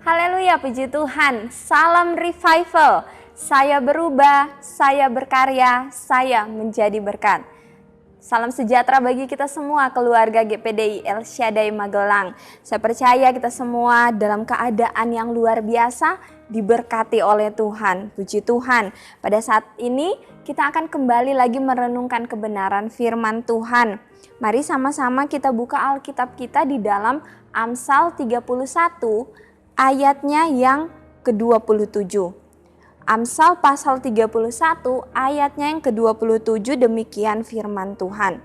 Haleluya, puji Tuhan. Salam revival. Saya berubah, saya berkarya, saya menjadi berkat. Salam sejahtera bagi kita semua, keluarga GPDI El Shaddai Magelang. Saya percaya kita semua dalam keadaan yang luar biasa, diberkati oleh Tuhan. Puji Tuhan. Pada saat ini kita akan kembali lagi merenungkan kebenaran firman Tuhan. Mari sama-sama kita buka Alkitab kita di dalam Amsal 31 ayatnya yang ke-27. Amsal pasal 31 ayatnya yang ke-27, demikian firman Tuhan.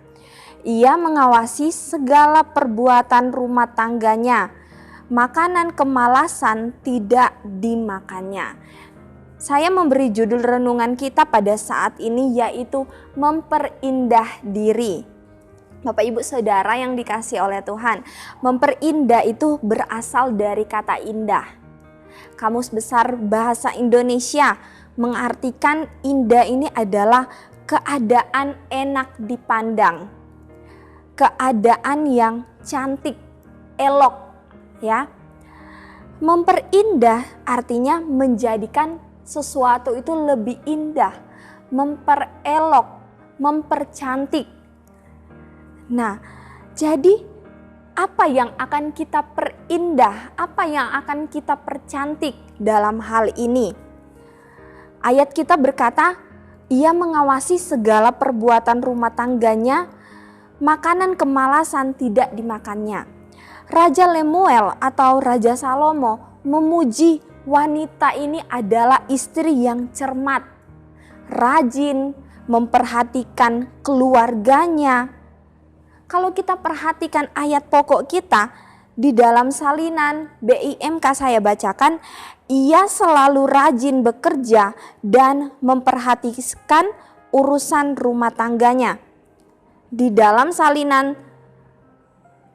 Ia mengawasi segala perbuatan rumah tangganya, makanan kemalasan tidak dimakannya. Saya memberi judul renungan kita pada saat ini yaitu memperindah diri. Bapak Ibu Saudara yang dikasihi oleh Tuhan, memperindah itu berasal dari kata indah. Kamus Besar Bahasa Indonesia mengartikan indah ini adalah keadaan enak dipandang, keadaan yang cantik, elok, ya. Memperindah artinya menjadikan sesuatu itu lebih indah, memperelok, mempercantik. Nah, jadi apa yang akan kita perindah, apa yang akan kita percantik dalam hal ini? Ayat kita berkata, ia mengawasi segala perbuatan rumah tangganya, makanan kemalasan tidak dimakannya. Raja Lemuel atau Raja Salomo memuji wanita ini adalah istri yang cermat, rajin, memperhatikan keluarganya. Kalau kita perhatikan ayat pokok kita di dalam salinan BIMK saya bacakan, ia selalu rajin bekerja dan memperhatikan urusan rumah tangganya. Di dalam salinan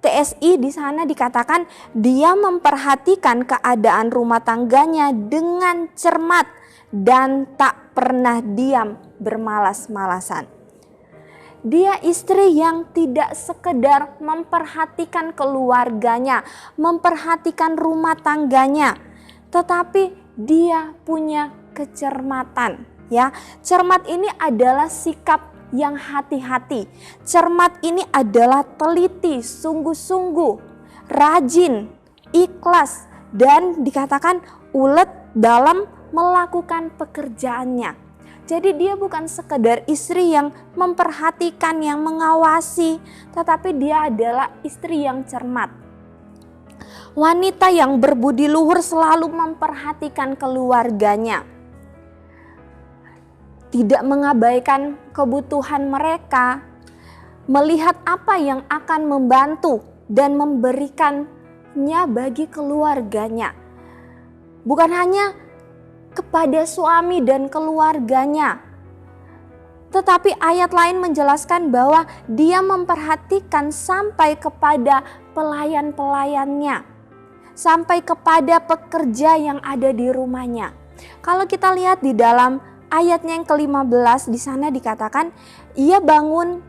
TSI di sana dikatakan dia memperhatikan keadaan rumah tangganya dengan cermat dan tak pernah diam bermalas-malasan. Dia istri yang tidak sekedar memperhatikan keluarganya, memperhatikan rumah tangganya, tetapi dia punya kecermatan, ya. Cermat ini adalah sikap yang hati-hati. Cermat ini adalah teliti, sungguh-sungguh, rajin, ikhlas, dan dikatakan ulet dalam melakukan pekerjaannya. Jadi dia bukan sekedar istri yang memperhatikan, yang mengawasi, tetapi dia adalah istri yang cermat. Wanita yang berbudi luhur selalu memperhatikan keluarganya. Tidak mengabaikan kebutuhan mereka, melihat apa yang akan membantu dan memberikannya bagi keluarganya. Bukan hanya kepada suami dan keluarganya. Tetapi ayat lain menjelaskan bahwa dia memperhatikan sampai kepada pelayan-pelayannya, sampai kepada pekerja yang ada di rumahnya. Kalau kita lihat di dalam ayatnya yang ke-15 di sana dikatakan, ia bangun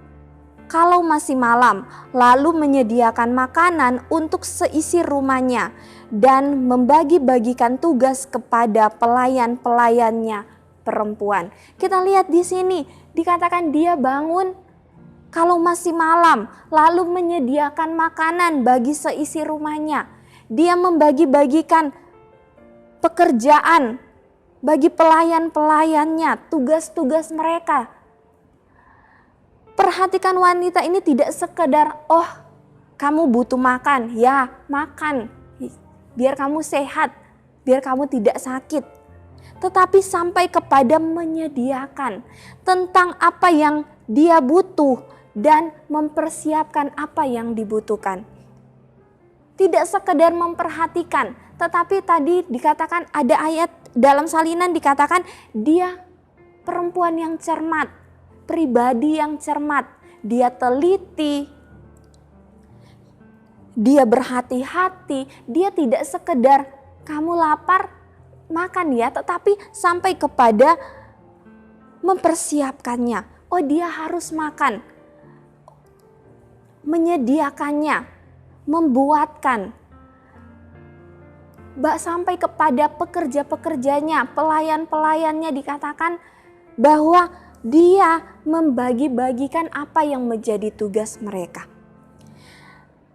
kalau masih malam, lalu menyediakan makanan untuk seisi rumahnya dan membagi-bagikan tugas kepada pelayan-pelayannya perempuan. Kita lihat di sini dikatakan dia bangun kalau masih malam, lalu menyediakan makanan bagi seisi rumahnya. Dia membagi-bagikan pekerjaan bagi pelayan-pelayannya, tugas-tugas mereka. Perhatikan wanita ini tidak sekedar, oh kamu butuh makan, ya makan, biar kamu sehat, biar kamu tidak sakit. Tetapi sampai kepada menyediakan tentang apa yang dia butuh dan mempersiapkan apa yang dibutuhkan. Tidak sekedar memperhatikan, tetapi tadi dikatakan ada ayat dalam salinan dikatakan dia perempuan yang cermat, pribadi yang cermat, dia teliti, dia berhati-hati, dia tidak sekedar kamu lapar makan ya, tetapi sampai kepada mempersiapkannya. Oh dia harus makan, menyediakannya, membuatkan. sampai kepada pekerja-pekerjanya, pelayan-pelayannya, dikatakan bahwa dia membagi-bagikan apa yang menjadi tugas mereka.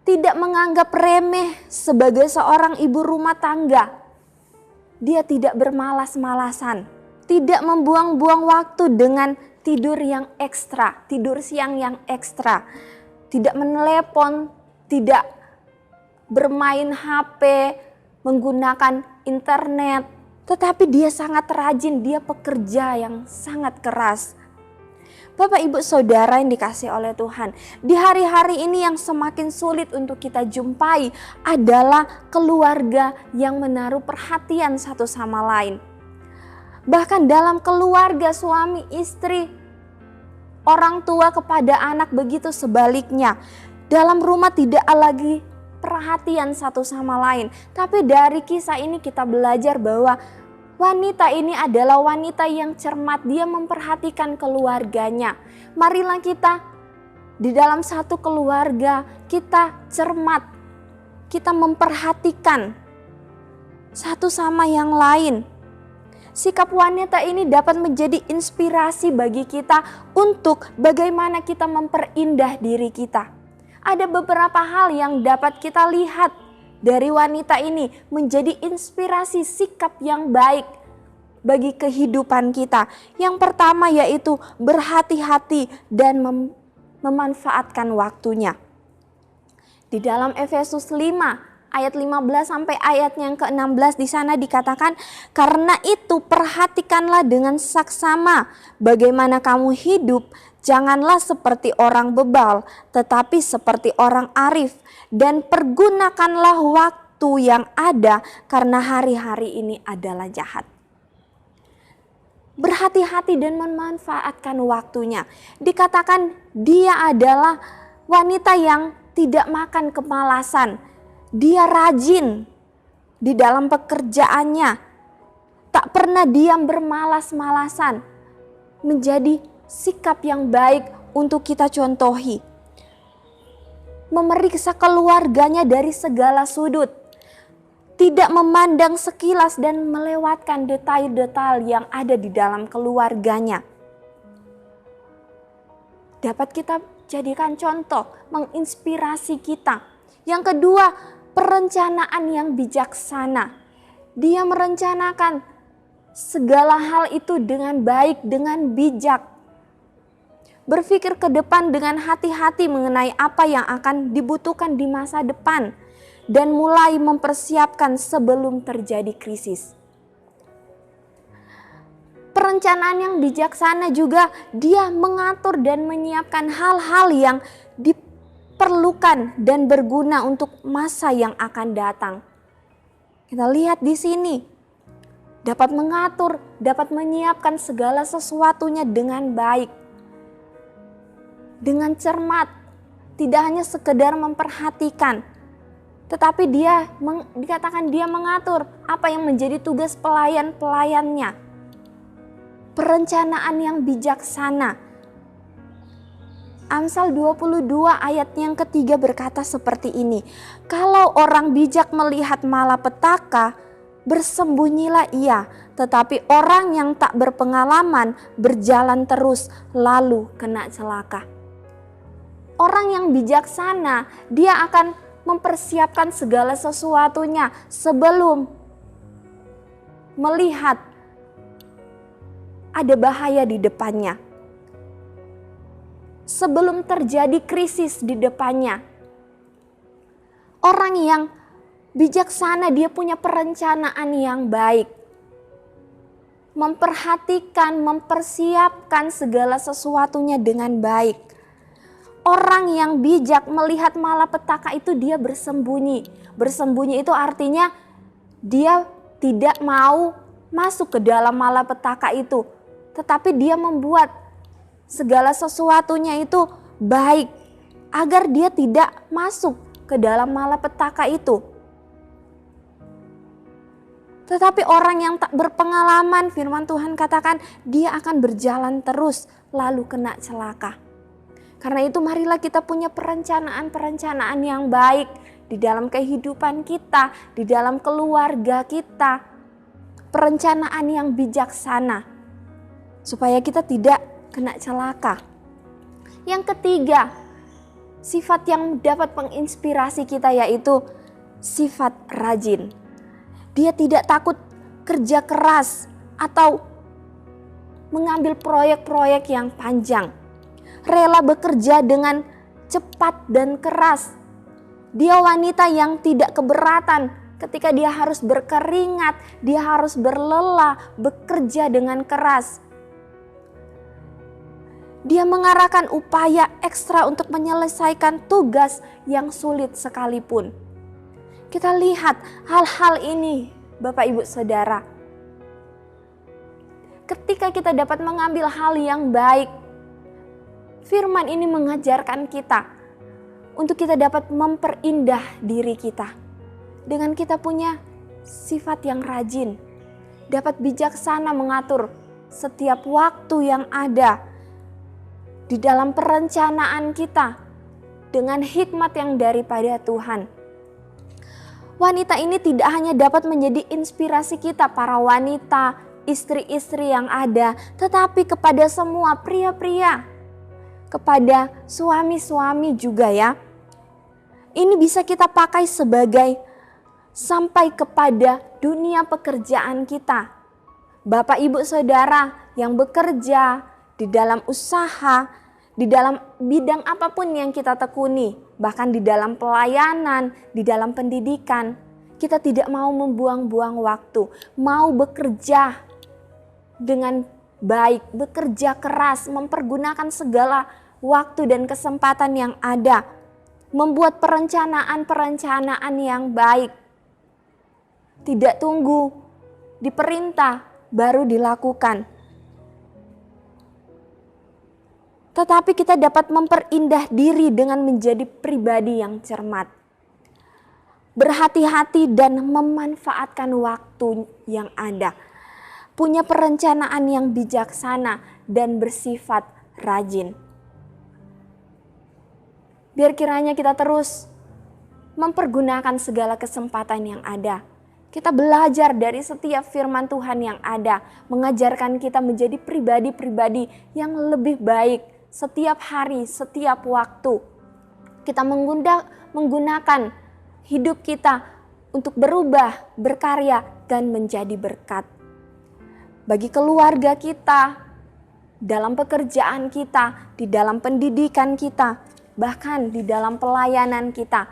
Tidak menganggap remeh sebagai seorang ibu rumah tangga. Dia tidak bermalas-malasan, tidak membuang-buang waktu dengan tidur yang ekstra, tidur siang yang ekstra, tidak menelepon, tidak bermain HP, menggunakan internet, tetapi dia sangat rajin, dia pekerja yang sangat keras. Bapak Ibu Saudara yang dikasihi oleh Tuhan, di hari-hari ini yang semakin sulit untuk kita jumpai adalah keluarga yang menaruh perhatian satu sama lain. Bahkan dalam keluarga suami istri, orang tua kepada anak, begitu sebaliknya. Dalam rumah tidak lagi perhatian satu sama lain. Tapi dari kisah ini kita belajar bahwa wanita ini adalah wanita yang cermat, dia memperhatikan keluarganya. Marilah kita di dalam satu keluarga, kita cermat, kita memperhatikan satu sama yang lain. Sikap wanita ini dapat menjadi inspirasi bagi kita untuk bagaimana kita memperindah diri kita. Ada beberapa hal yang dapat kita lihat dari wanita ini menjadi inspirasi sikap yang baik bagi kehidupan kita. Yang pertama yaitu berhati-hati dan memanfaatkan waktunya. Di dalam Efesus 5 ayat 15 sampai ayat yang ke-16 di sana dikatakan, karena itu perhatikanlah dengan saksama bagaimana kamu hidup. Janganlah seperti orang bebal, tetapi seperti orang arif. Dan pergunakanlah waktu yang ada, karena hari-hari ini adalah jahat. Berhati-hati dan memanfaatkan waktunya. Dikatakan dia adalah wanita yang tidak makan kemalasan. Dia rajin di dalam pekerjaannya. Tak pernah diam bermalas-malasan. Menjadi sikap yang baik untuk kita contohi. Memeriksa keluarganya dari segala sudut. Tidak memandang sekilas dan melewatkan detail-detail yang ada di dalam keluarganya. Dapat kita jadikan contoh, menginspirasi kita. Yang kedua, perencanaan yang bijaksana. Dia merencanakan segala hal itu dengan baik, dengan bijak. Berpikir ke depan dengan hati-hati mengenai apa yang akan dibutuhkan di masa depan. Dan mulai mempersiapkan sebelum terjadi krisis. Perencanaan yang bijaksana juga dia mengatur dan menyiapkan hal-hal yang diperlukan dan berguna untuk masa yang akan datang. Kita lihat di sini, dapat mengatur, dapat menyiapkan segala sesuatunya dengan baik. Dengan cermat, tidak hanya sekedar memperhatikan, tetapi dikatakan dia mengatur apa yang menjadi tugas pelayan-pelayannya. Perencanaan yang bijaksana. Amsal 22 ayat yang ketiga berkata seperti ini. Kalau orang bijak melihat malapetaka, bersembunyilah ia. Tetapi orang yang tak berpengalaman berjalan terus lalu kena celaka. Orang yang bijaksana, dia akan mempersiapkan segala sesuatunya sebelum melihat ada bahaya di depannya. Sebelum terjadi krisis di depannya. Orang yang bijaksana dia punya perencanaan yang baik. Memperhatikan, mempersiapkan segala sesuatunya dengan baik. Orang yang bijak melihat malapetaka itu dia bersembunyi. Bersembunyi itu artinya dia tidak mau masuk ke dalam malapetaka itu. Tetapi dia membuat segala sesuatunya itu baik. Agar dia tidak masuk ke dalam malapetaka itu. Tetapi orang yang tak berpengalaman, firman Tuhan katakan dia akan berjalan terus lalu kena celaka. Karena itu marilah kita punya perencanaan-perencanaan yang baik, di dalam kehidupan kita, di dalam keluarga kita. Perencanaan yang bijaksana supaya kita tidak kena celaka. Yang ketiga, sifat yang dapat menginspirasi kita yaitu sifat rajin. Dia tidak takut kerja keras atau mengambil proyek-proyek yang panjang. Rela bekerja dengan cepat dan keras. Dia wanita yang tidak keberatan ketika dia harus berkeringat, dia harus berlelah, bekerja dengan keras. Dia mengarahkan upaya ekstra untuk menyelesaikan tugas yang sulit sekalipun. Kita lihat hal-hal ini, Bapak Ibu Saudara. Ketika kita dapat mengambil hal yang baik, firman ini mengajarkan kita untuk kita dapat memperindah diri kita. Dengan kita punya sifat yang rajin, dapat bijaksana mengatur setiap waktu yang ada di dalam perencanaan kita dengan hikmat yang daripada Tuhan. Wanita ini tidak hanya dapat menjadi inspirasi kita para wanita, istri-istri yang ada, tetapi kepada semua pria-pria, kepada suami-suami juga ya. Ini bisa kita pakai sebagai sampai kepada dunia pekerjaan kita. Bapak Ibu Saudara yang bekerja di dalam usaha, di dalam bidang apapun yang kita tekuni, bahkan di dalam pelayanan, di dalam pendidikan, kita tidak mau membuang-buang waktu, mau bekerja dengan baik, bekerja keras, mempergunakan segala waktu dan kesempatan yang ada, membuat perencanaan-perencanaan yang baik. Tidak tunggu diperintah baru dilakukan. Tetapi kita dapat memperindah diri dengan menjadi pribadi yang cermat. Berhati-hati dan memanfaatkan waktu yang ada. Punya perencanaan yang bijaksana dan bersifat rajin. Biar kiranya kita terus mempergunakan segala kesempatan yang ada. Kita belajar dari setiap firman Tuhan yang ada, mengajarkan kita menjadi pribadi-pribadi yang lebih baik setiap hari, setiap waktu. Kita menggunakan hidup kita untuk berubah, berkarya, dan menjadi berkat. Bagi keluarga kita, dalam pekerjaan kita, di dalam pendidikan kita, bahkan di dalam pelayanan kita.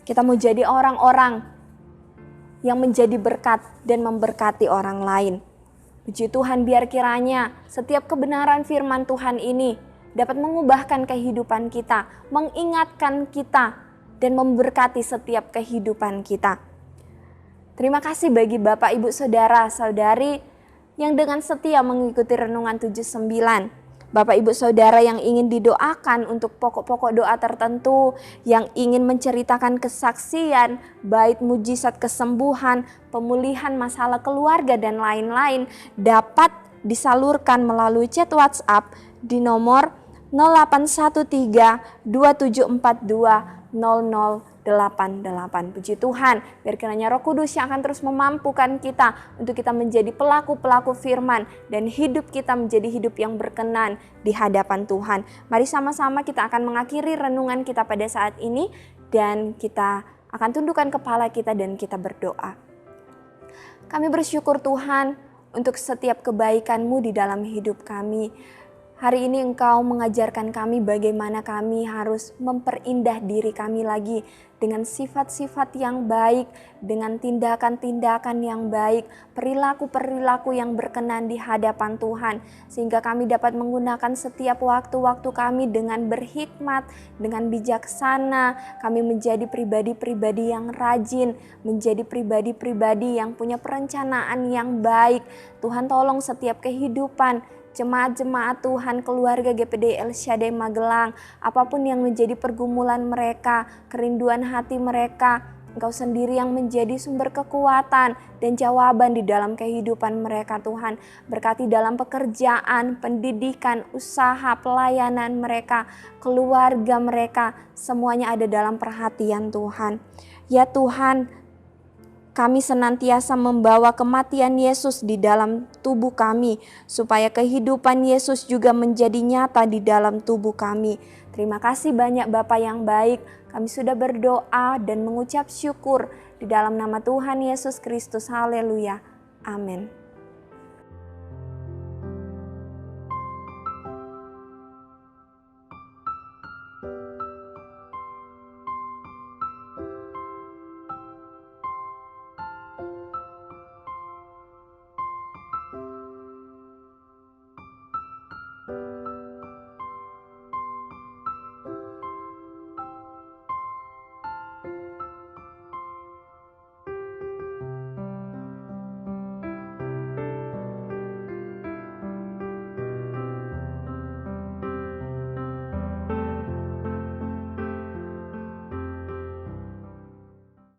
Kita mau jadi orang-orang yang menjadi berkat dan memberkati orang lain. Puji Tuhan, biar kiranya setiap kebenaran firman Tuhan ini dapat mengubahkan kehidupan kita, mengingatkan kita, dan memberkati setiap kehidupan kita. Terima kasih bagi Bapak, Ibu, Saudara, Saudari yang dengan setia mengikuti Renungan 79. Bapak, Ibu, Saudara yang ingin didoakan untuk pokok-pokok doa tertentu, yang ingin menceritakan kesaksian, bait mujizat kesembuhan, pemulihan masalah keluarga dan lain-lain, dapat disalurkan melalui chat WhatsApp di nomor 0813 2742 0088. Puji Tuhan, biar kiranya Roh Kudus yang akan terus memampukan kita untuk kita menjadi pelaku-pelaku firman dan hidup kita menjadi hidup yang berkenan di hadapan Tuhan. Mari sama-sama kita akan mengakhiri renungan kita pada saat ini dan kita akan tundukkan kepala kita dan kita berdoa. Kami bersyukur Tuhan untuk setiap kebaikan-Mu di dalam hidup kami. Hari ini Engkau mengajarkan kami bagaimana kami harus memperindah diri kami lagi dengan sifat-sifat yang baik, dengan tindakan-tindakan yang baik, perilaku-perilaku yang berkenan di hadapan Tuhan. Sehingga kami dapat menggunakan setiap waktu-waktu kami dengan berhikmat, dengan bijaksana. Kami menjadi pribadi-pribadi yang rajin, menjadi pribadi-pribadi yang punya perencanaan yang baik. Tuhan tolong setiap kehidupan jemaat-jemaat Tuhan, keluarga GPD El Shaddai Magelang, apapun yang menjadi pergumulan mereka, kerinduan hati mereka, Engkau sendiri yang menjadi sumber kekuatan dan jawaban di dalam kehidupan mereka Tuhan. Berkati dalam pekerjaan, pendidikan, usaha, pelayanan mereka, keluarga mereka, semuanya ada dalam perhatian Tuhan. Ya Tuhan, kami senantiasa membawa kematian Yesus di dalam tubuh kami, supaya kehidupan Yesus juga menjadi nyata di dalam tubuh kami. Terima kasih banyak Bapa yang baik. Kami sudah berdoa dan mengucap syukur di dalam nama Tuhan Yesus Kristus. Haleluya. Amin.